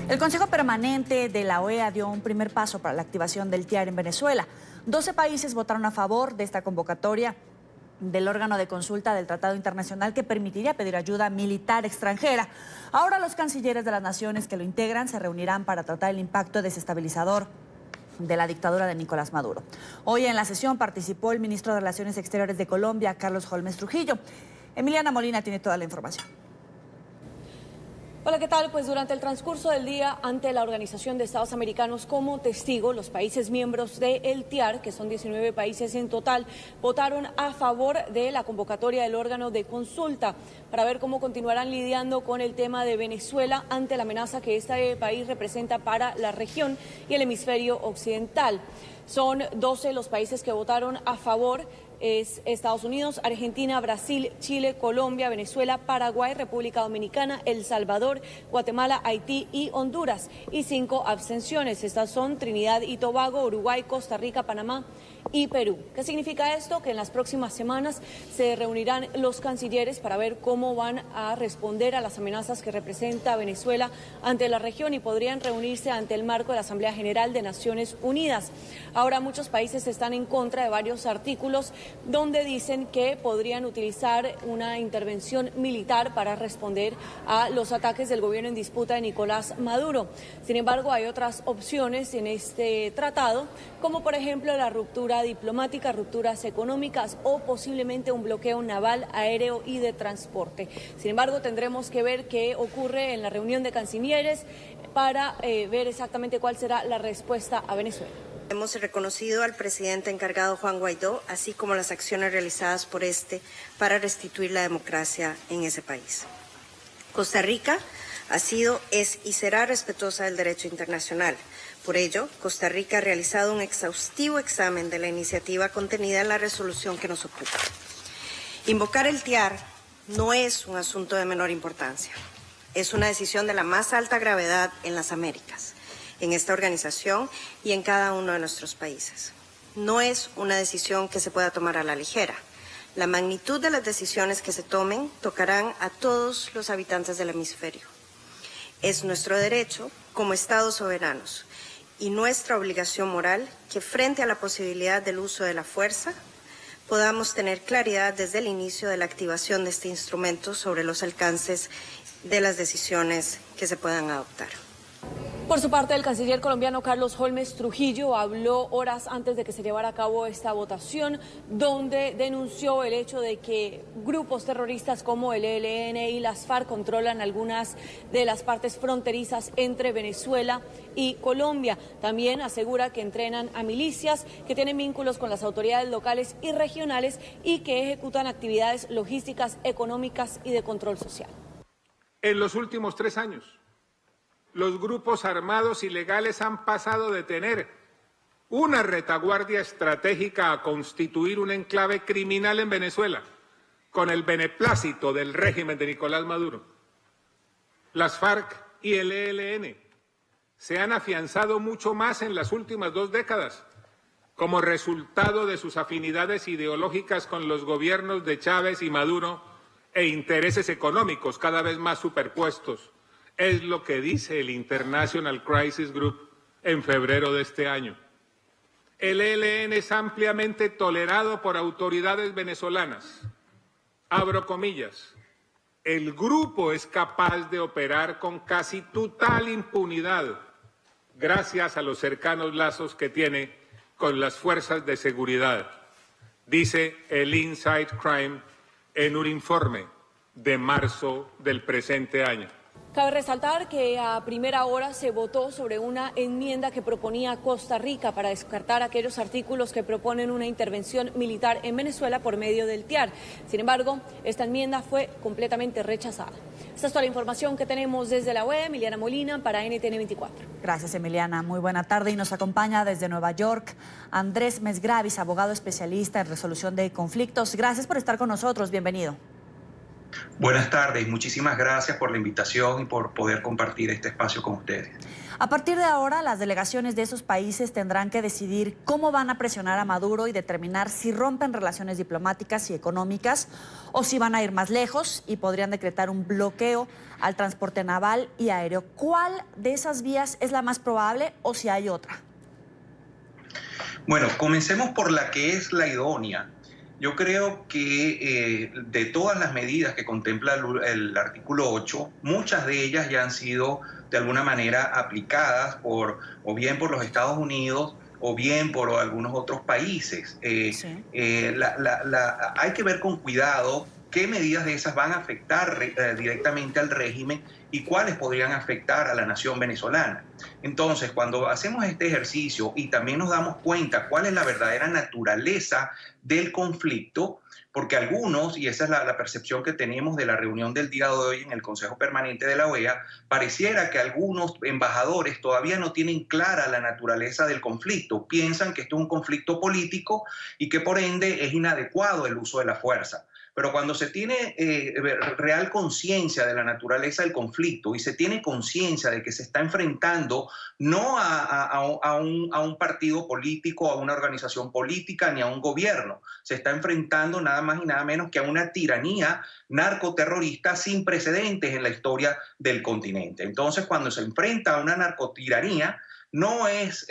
El Consejo Permanente de la OEA dio un primer paso para la activación del TIAR en Venezuela. 12 países votaron a favor de esta convocatoria del órgano de consulta del Tratado Internacional que permitiría pedir ayuda militar extranjera. Ahora los cancilleres de las naciones que lo integran se reunirán para tratar el impacto desestabilizador de la dictadura de Nicolás Maduro. Hoy en la sesión participó el ministro de Relaciones Exteriores de Colombia, Carlos Holmes Trujillo. Emiliana Molina tiene toda la información. Hola, ¿qué tal? Pues durante el transcurso del día, ante la Organización de Estados Americanos como testigo, los países miembros del TIAR, que son 19 países en total, votaron a favor de la convocatoria del órgano de consulta para ver cómo continuarán lidiando con el tema de Venezuela ante la amenaza que este país representa para la región y el hemisferio occidental. Son 12 los países que votaron a favor. Es Estados Unidos, Argentina, Brasil, Chile, Colombia, Venezuela, Paraguay, República Dominicana, El Salvador, Guatemala, Haití y Honduras. Y 5 abstenciones. Estas son Trinidad y Tobago, Uruguay, Costa Rica, Panamá y Perú. ¿Qué significa esto? Que en las próximas semanas se reunirán los cancilleres para ver cómo van a responder a las amenazas que representa Venezuela ante la región y podrían reunirse ante el marco de la Asamblea General de Naciones Unidas. Ahora muchos países están en contra de varios artículos donde dicen que podrían utilizar una intervención militar para responder a los ataques del gobierno en disputa de Nicolás Maduro. Sin embargo, hay otras opciones en este tratado, como por ejemplo la ruptura diplomática, rupturas económicas o posiblemente un bloqueo naval, aéreo y de transporte. Sin embargo, tendremos que ver qué ocurre en la reunión de cancilleres para ver exactamente cuál será la respuesta a Venezuela. Hemos reconocido al presidente encargado Juan Guaidó, así como las acciones realizadas por este para restituir la democracia en ese país. Costa Rica ha sido, es y será respetuosa del derecho internacional. Por ello, Costa Rica ha realizado un exhaustivo examen de la iniciativa contenida en la resolución que nos ocupa. Invocar el TIAR no es un asunto de menor importancia. Es una decisión de la más alta gravedad en las Américas, en esta organización y en cada uno de nuestros países. No es una decisión que se pueda tomar a la ligera. La magnitud de las decisiones que se tomen tocarán a todos los habitantes del hemisferio. Es nuestro derecho, como Estados soberanos, y nuestra obligación moral que frente a la posibilidad del uso de la fuerza, podamos tener claridad desde el inicio de la activación de este instrumento sobre los alcances de las decisiones que se puedan adoptar. Por su parte, el canciller colombiano Carlos Holmes Trujillo habló horas antes de que se llevara a cabo esta votación, donde denunció el hecho de que grupos terroristas como el ELN y las FARC controlan algunas de las partes fronterizas entre Venezuela y Colombia. También asegura que entrenan a milicias que tienen vínculos con las autoridades locales y regionales y que ejecutan actividades logísticas, económicas y de control social. En los últimos 3 años, los grupos armados ilegales han pasado de tener una retaguardia estratégica a constituir un enclave criminal en Venezuela, con el beneplácito del régimen de Nicolás Maduro. Las FARC y el ELN se han afianzado mucho más en las últimas 2 décadas, como resultado de sus afinidades ideológicas con los gobiernos de Chávez y Maduro e intereses económicos cada vez más superpuestos. Es lo que dice el International Crisis Group en febrero de este año. El ELN es ampliamente tolerado por autoridades venezolanas. Abro comillas. El grupo es capaz de operar con casi total impunidad gracias a los cercanos lazos que tiene con las fuerzas de seguridad, dice el Inside Crime en un informe de marzo del presente año. Cabe resaltar que a primera hora se votó sobre una enmienda que proponía Costa Rica para descartar aquellos artículos que proponen una intervención militar en Venezuela por medio del TIAR. Sin embargo, esta enmienda fue completamente rechazada. Esta es toda la información que tenemos desde la OEA. Emiliana Molina para NTN 24. Gracias, Emiliana. Muy buena tarde y nos acompaña desde Nueva York Andrés Mesgravis, abogado especialista en resolución de conflictos. Gracias por estar con nosotros. Bienvenido. Buenas tardes, muchísimas gracias por la invitación y por poder compartir este espacio con ustedes. A partir de ahora, las delegaciones de esos países tendrán que decidir cómo van a presionar a Maduro y determinar si rompen relaciones diplomáticas y económicas o si van a ir más lejos y podrían decretar un bloqueo al transporte naval y aéreo. ¿Cuál de esas vías es la más probable o si hay otra? Bueno, comencemos por la que es la idónea. Yo creo que de todas las medidas que contempla el artículo 8, muchas de ellas ya han sido de alguna manera aplicadas o bien por los Estados Unidos o bien por algunos otros países. Sí. Hay que ver con cuidado qué medidas de esas van a afectar directamente al régimen y cuáles podrían afectar a la nación venezolana. Entonces, cuando hacemos este ejercicio y también nos damos cuenta cuál es la verdadera naturaleza del conflicto, porque algunos, y esa es la percepción que tenemos de la reunión del día de hoy en el Consejo Permanente de la OEA, pareciera que algunos embajadores todavía no tienen clara la naturaleza del conflicto. Piensan que esto es un conflicto político y que por ende es inadecuado el uso de la fuerza. Pero cuando se tiene real conciencia de la naturaleza del conflicto y se tiene conciencia de que se está enfrentando no a un partido político, a una organización política, ni a un gobierno, se está enfrentando nada más y nada menos que a una tiranía narcoterrorista sin precedentes en la historia del continente. Entonces, cuando se enfrenta a una narcotiranía, no es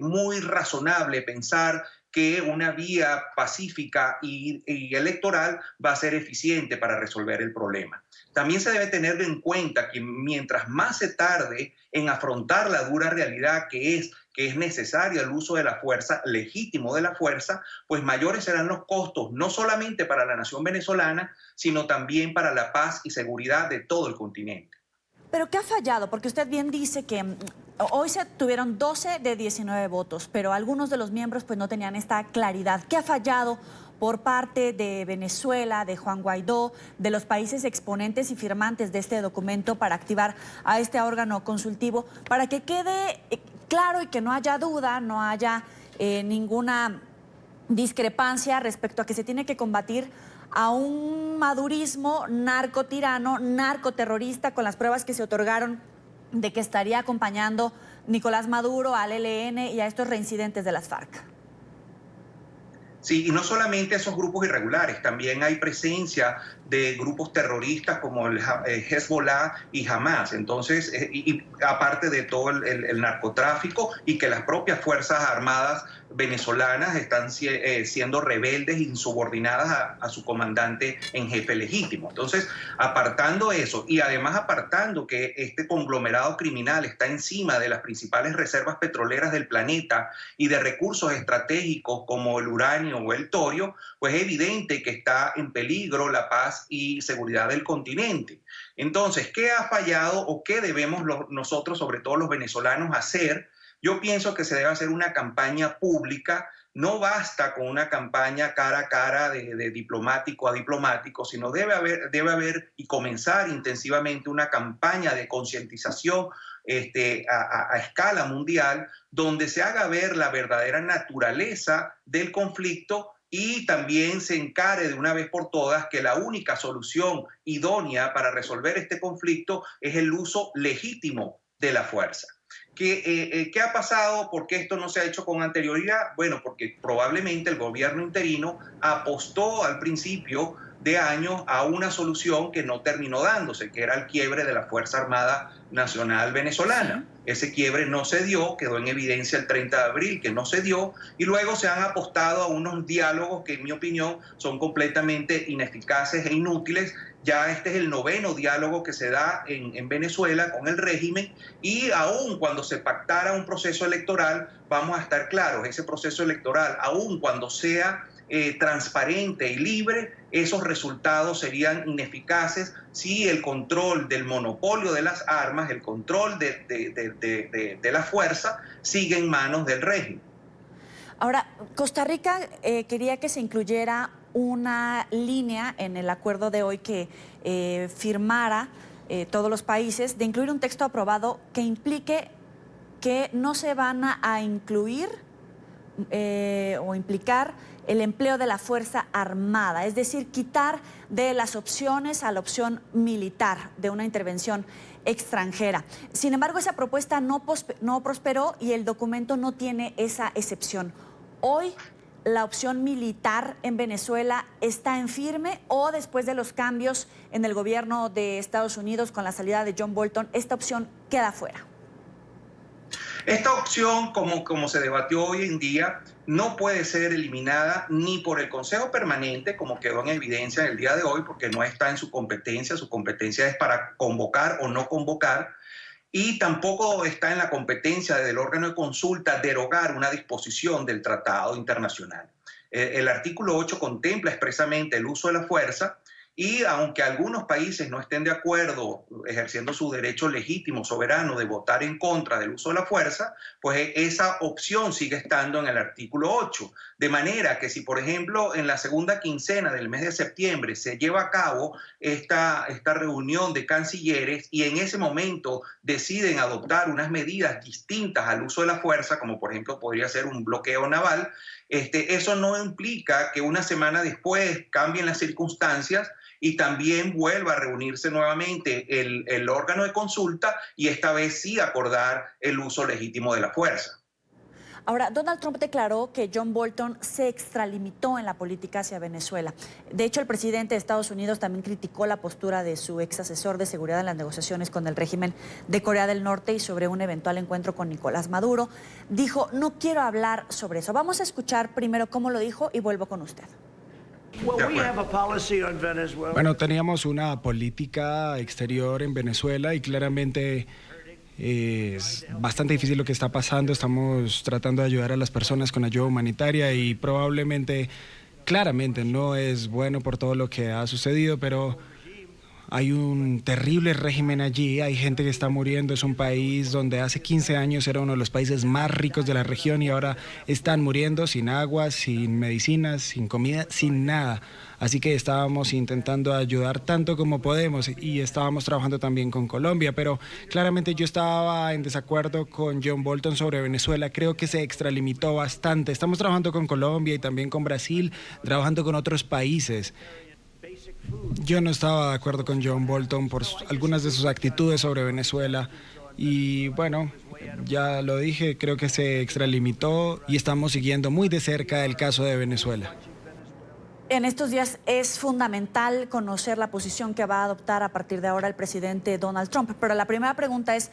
muy razonable pensar que una vía pacífica y electoral va a ser eficiente para resolver el problema. También se debe tener en cuenta que mientras más se tarde en afrontar la dura realidad que es necesario el uso de la fuerza, legítimo de la fuerza, pues mayores serán los costos, no solamente para la nación venezolana, sino también para la paz y seguridad de todo el continente. ¿Pero qué ha fallado? Porque usted bien dice que hoy se tuvieron 12 de 19 votos, pero algunos de los miembros pues no tenían esta claridad. ¿Qué ha fallado por parte de Venezuela, de Juan Guaidó, de los países exponentes y firmantes de este documento para activar a este órgano consultivo, para que quede claro y que no haya duda, no haya ninguna discrepancia respecto a que se tiene que combatir a un madurismo narcotirano, narcoterrorista, con las pruebas que se otorgaron de que estaría acompañando Nicolás Maduro al ELN y a estos reincidentes de las FARC? Sí, y no solamente esos grupos irregulares, también hay presencia de grupos terroristas como el Hezbollah y Hamas. Entonces, y aparte de todo el narcotráfico y que las propias Fuerzas Armadas venezolanas están siendo rebeldes e insubordinadas a su comandante en jefe legítimo. Entonces, apartando eso y además apartando que este conglomerado criminal está encima de las principales reservas petroleras del planeta y de recursos estratégicos como el uranio o el torio, pues es evidente que está en peligro la paz y seguridad del continente. Entonces, ¿qué ha fallado o qué debemos nosotros, sobre todo los venezolanos, hacer? Yo pienso que se debe hacer una campaña pública. No basta con una campaña cara a cara de diplomático a diplomático, sino debe haber y comenzar intensivamente una campaña de concientización a escala mundial, donde se haga ver la verdadera naturaleza del conflicto y también se encare de una vez por todas que la única solución idónea para resolver este conflicto es el uso legítimo de la fuerza. ¿Qué ha pasado? ¿Por qué esto no se ha hecho con anterioridad? Bueno, porque probablemente el gobierno interino apostó al principio de año a una solución que no terminó dándose, que era el quiebre de la Fuerza Armada Nacional Venezolana. Ese quiebre no se dio, quedó en evidencia el 30 de abril que no se dio, y luego se han apostado a unos diálogos que en mi opinión son completamente ineficaces e inútiles. Ya este es el 9º diálogo que se da en Venezuela con el régimen, y aún cuando se pactara un proceso electoral, vamos a estar claros, ese proceso electoral, aún cuando sea transparente y libre, esos resultados serían ineficaces si el control del monopolio de las armas, el control de la fuerza, sigue en manos del régimen. Ahora, Costa Rica quería que se incluyera una línea en el acuerdo de hoy que firmara todos los países, de incluir un texto aprobado que implique que no se van a incluir o implicar el empleo de la Fuerza Armada, es decir, quitar de las opciones a la opción militar de una intervención extranjera. Sin embargo, esa propuesta no prosperó y el documento no tiene esa excepción. Hoy, ¿la opción militar en Venezuela está en firme o después de los cambios en el gobierno de Estados Unidos con la salida de John Bolton, esta opción queda fuera? Esta opción, como se debatió hoy en día, no puede ser eliminada ni por el Consejo Permanente, como quedó en evidencia en el día de hoy, porque no está en su competencia es para convocar o no convocar, y tampoco está en la competencia del órgano de consulta derogar una disposición del tratado internacional. El artículo 8 contempla expresamente el uso de la fuerza, y aunque algunos países no estén de acuerdo ejerciendo su derecho legítimo, soberano, de votar en contra del uso de la fuerza, pues esa opción sigue estando en el artículo 8. De manera que si, por ejemplo, en la segunda quincena del mes de septiembre se lleva a cabo esta reunión de cancilleres y en ese momento deciden adoptar unas medidas distintas al uso de la fuerza, como por ejemplo podría ser un bloqueo naval, eso no implica que una semana después cambien las circunstancias y también vuelva a reunirse nuevamente el órgano de consulta y esta vez sí acordar el uso legítimo de la fuerza. Ahora, Donald Trump declaró que John Bolton se extralimitó en la política hacia Venezuela. De hecho, el presidente de Estados Unidos también criticó la postura de su ex asesor de seguridad en las negociaciones con el régimen de Corea del Norte y sobre un eventual encuentro con Nicolás Maduro. Dijo, no quiero hablar sobre eso. Vamos a escuchar primero cómo lo dijo y vuelvo con usted. Bueno, teníamos una política exterior en Venezuela y claramente es bastante difícil lo que está pasando. Estamos tratando de ayudar a las personas con ayuda humanitaria y probablemente, claramente no es bueno por todo lo que ha sucedido, pero hay un terrible régimen allí, hay gente que está muriendo, es un país donde hace 15 años era uno de los países más ricos de la región y ahora están muriendo sin agua, sin medicinas, sin comida, sin nada. Así que estábamos intentando ayudar tanto como podemos y estábamos trabajando también con Colombia, pero claramente yo estaba en desacuerdo con John Bolton sobre Venezuela, creo que se extralimitó bastante. Estamos trabajando con Colombia y también con Brasil, trabajando con otros países. Yo no estaba de acuerdo con John Bolton por algunas de sus actitudes sobre Venezuela y bueno, ya lo dije, creo que se extralimitó y estamos siguiendo muy de cerca el caso de Venezuela. En estos días es fundamental conocer la posición que va a adoptar a partir de ahora el presidente Donald Trump, pero la primera pregunta es,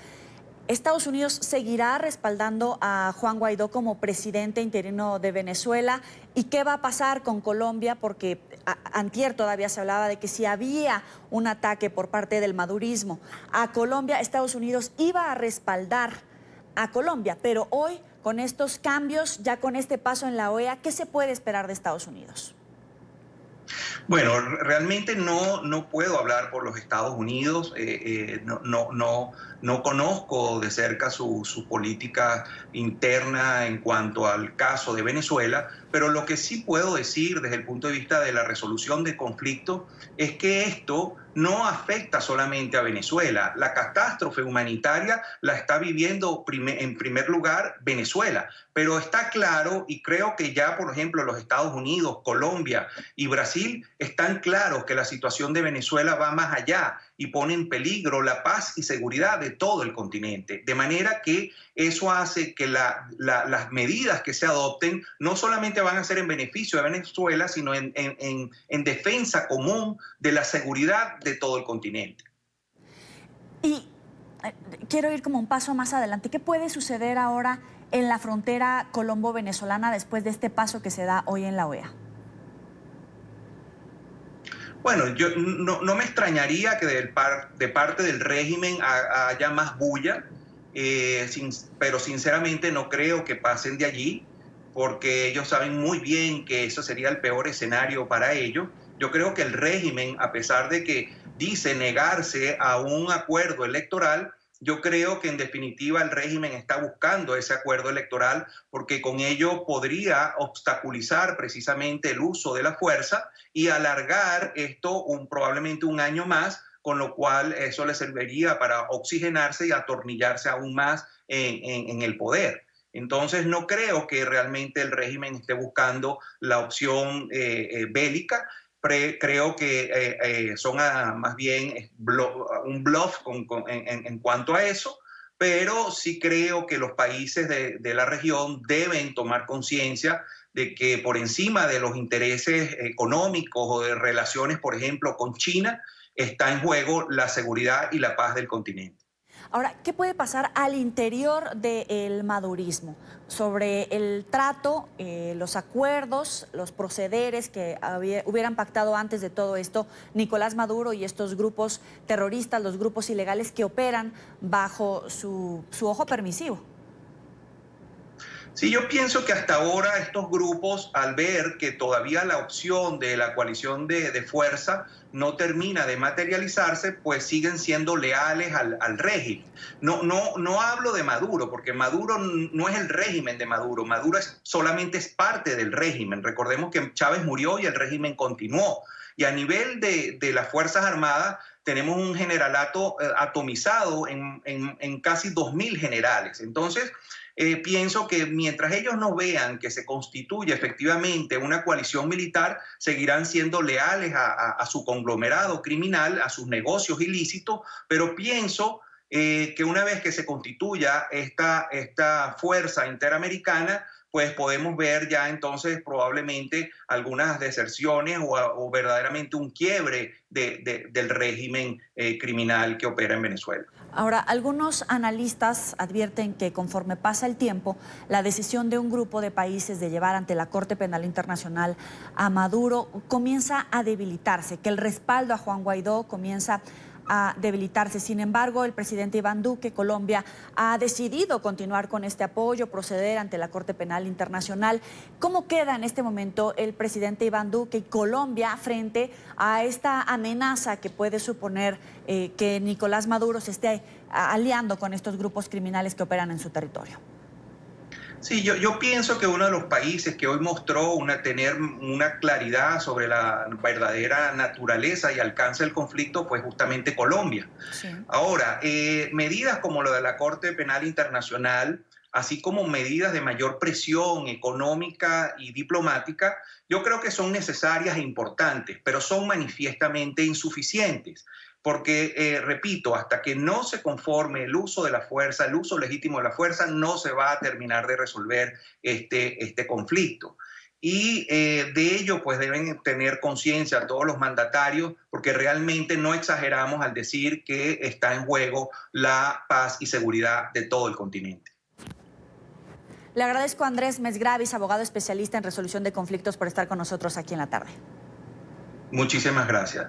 ¿Estados Unidos seguirá respaldando a Juan Guaidó como presidente interino de Venezuela? ¿Y qué va a pasar con Colombia? Porque antier todavía se hablaba de que si había un ataque por parte del madurismo a Colombia, Estados Unidos iba a respaldar a Colombia. Pero hoy, con estos cambios, ya con este paso en la OEA, ¿qué se puede esperar de Estados Unidos? Bueno, realmente no puedo hablar por los Estados Unidos, no conozco de cerca su política interna en cuanto al caso de Venezuela, pero lo que sí puedo decir desde el punto de vista de la resolución de conflicto es que esto no afecta solamente a Venezuela. La catástrofe humanitaria la está viviendo en primer lugar Venezuela, pero está claro y creo que ya, por ejemplo, los Estados Unidos, Colombia y Brasil están claros que la situación de Venezuela va más allá y pone en peligro la paz y seguridad de todo el continente. De manera que eso hace que las medidas que se adopten no solamente van a ser en beneficio de Venezuela, sino en defensa común de la seguridad de todo el continente. Y quiero ir como un paso más adelante. ¿Qué puede suceder ahora en la frontera colombo-venezolana después de este paso que se da hoy en la OEA? Bueno, yo no me extrañaría que de parte del régimen haya más bulla, pero sinceramente no creo que pasen de allí, porque ellos saben muy bien que eso sería el peor escenario para ellos. Yo creo que el régimen, a pesar de que dice negarse a un acuerdo electoral, yo creo que en definitiva el régimen está buscando ese acuerdo electoral porque con ello podría obstaculizar precisamente el uso de la fuerza y alargar esto probablemente un año más, con lo cual eso le serviría para oxigenarse y atornillarse aún más en el poder. Entonces no creo que realmente el régimen esté buscando la opción bélica. Creo que son más bien un bluff en cuanto a eso, pero sí creo que los países de la región deben tomar conciencia de que por encima de los intereses económicos o de relaciones, por ejemplo, con China, está en juego la seguridad y la paz del continente. Ahora, ¿qué puede pasar al interior del madurismo sobre el trato, los acuerdos, los procederes que hubieran pactado antes de todo esto Nicolás Maduro y estos grupos terroristas, los grupos ilegales que operan bajo su ojo permisivo? Sí, yo pienso que hasta ahora estos grupos, al ver que todavía la opción de la coalición de fuerza no termina de materializarse, pues siguen siendo leales al régimen. No hablo de Maduro, porque Maduro no es el régimen de Maduro. Maduro solamente es parte del régimen. Recordemos que Chávez murió y el régimen continuó. Y a nivel de las Fuerzas Armadas tenemos un generalato atomizado en casi 2.000 generales. Entonces, pienso que mientras ellos no vean que se constituye efectivamente una coalición militar, seguirán siendo leales a su conglomerado criminal, a sus negocios ilícitos, pero pienso que una vez que se constituya esta fuerza interamericana, pues podemos ver ya entonces probablemente algunas deserciones o verdaderamente un quiebre del régimen criminal que opera en Venezuela. Ahora, algunos analistas advierten que conforme pasa el tiempo, la decisión de un grupo de países de llevar ante la Corte Penal Internacional a Maduro comienza a debilitarse, que el respaldo a Juan Guaidó comienza a debilitarse. Sin embargo, el presidente Iván Duque, Colombia, ha decidido continuar con este apoyo, proceder ante la Corte Penal Internacional. ¿Cómo queda en este momento el presidente Iván Duque y Colombia frente a esta amenaza que puede suponer que Nicolás Maduro se esté aliando con estos grupos criminales que operan en su territorio? Sí, yo pienso que uno de los países que hoy mostró tener una claridad sobre la verdadera naturaleza y alcance del conflicto fue justamente Colombia. Sí. Ahora, medidas como lo de la Corte Penal Internacional, así como medidas de mayor presión económica y diplomática, yo creo que son necesarias e importantes, pero son manifiestamente insuficientes. Porque, repito, hasta que no se conforme el uso de la fuerza, el uso legítimo de la fuerza, no se va a terminar de resolver este conflicto. Y de ello, pues deben tener conciencia todos los mandatarios, porque realmente no exageramos al decir que está en juego la paz y seguridad de todo el continente. Le agradezco a Andrés Mesgravis, abogado especialista en resolución de conflictos, por estar con nosotros aquí en la tarde. Muchísimas gracias.